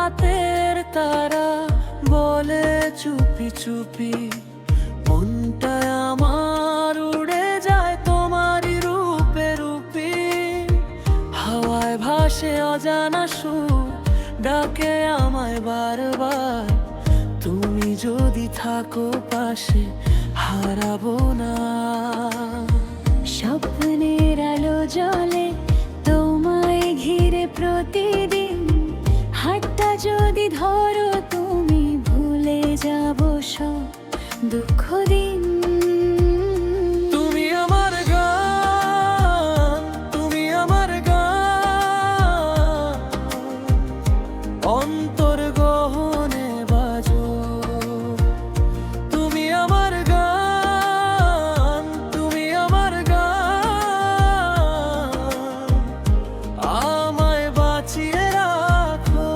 রাতের তারা বলে চুপি চুপি, মনটা আমার উড়ে যায় তোমারই রূপে রূপে। হাওয়ায় ভাসে অজানা সুর, ডাকে আমায় বারবার। তুমি যদি থাকো পাশে, হারাবো না। স্বপ্নের আলো জ্বলে তোমায় ঘিরে প্রতিদিন, হাতটা যদি ধরো তুমি ভুলে যাবো সব দুঃখ দিন। তুমি আমার গান, তুমি আমার গান, অন্তর গহনে বাজো। তুমি আমার গান, তুমি আমার গান, আমায় বাঁচিয়ে রাখো।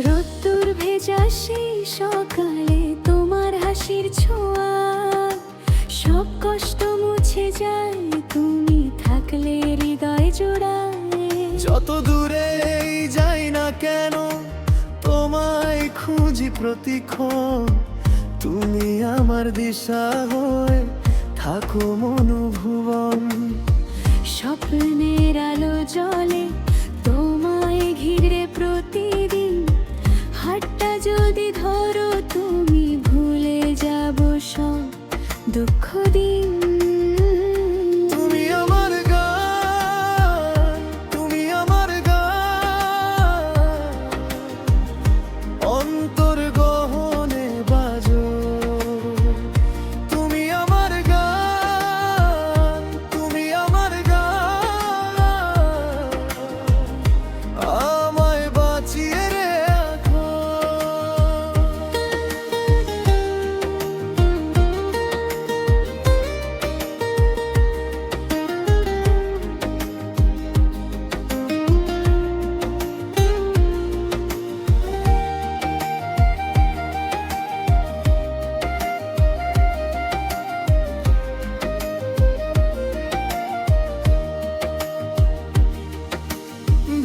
রোদ্দুর ভেজা সেই সকালে তোমার হাসির ছোঁয়া, সব কষ্ট মুছে যায় তুমি থাকলে হৃদয় জোড়ায়। যত দূরেই যাই না কেন, তোমায় খুঁজি প্রতিক্ষণ। তুমি আমার দিশা হয়ে থাকো মনোভুবন। স্বপ্নের আলো জ্বলে তোমায় ঘিরে প্রতিদিন, হাতটা যদি ধরো তুমি ভুলে যাবো সব দুঃখ দিন। তুমি আমার গান, তুমি আমার গান, অন্তর গহনে বাজো। তুমি আমার গান, তুমি আমার গান, আমায় বাঁচিয়ে রাখো।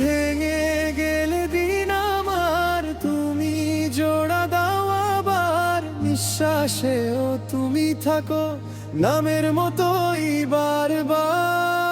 ভেঙে গেলে দিন আমার, তুমি জোড়া দাও আবার। নিঃশ্বাসেও তুমি থাকো নামের মতোই বারবার।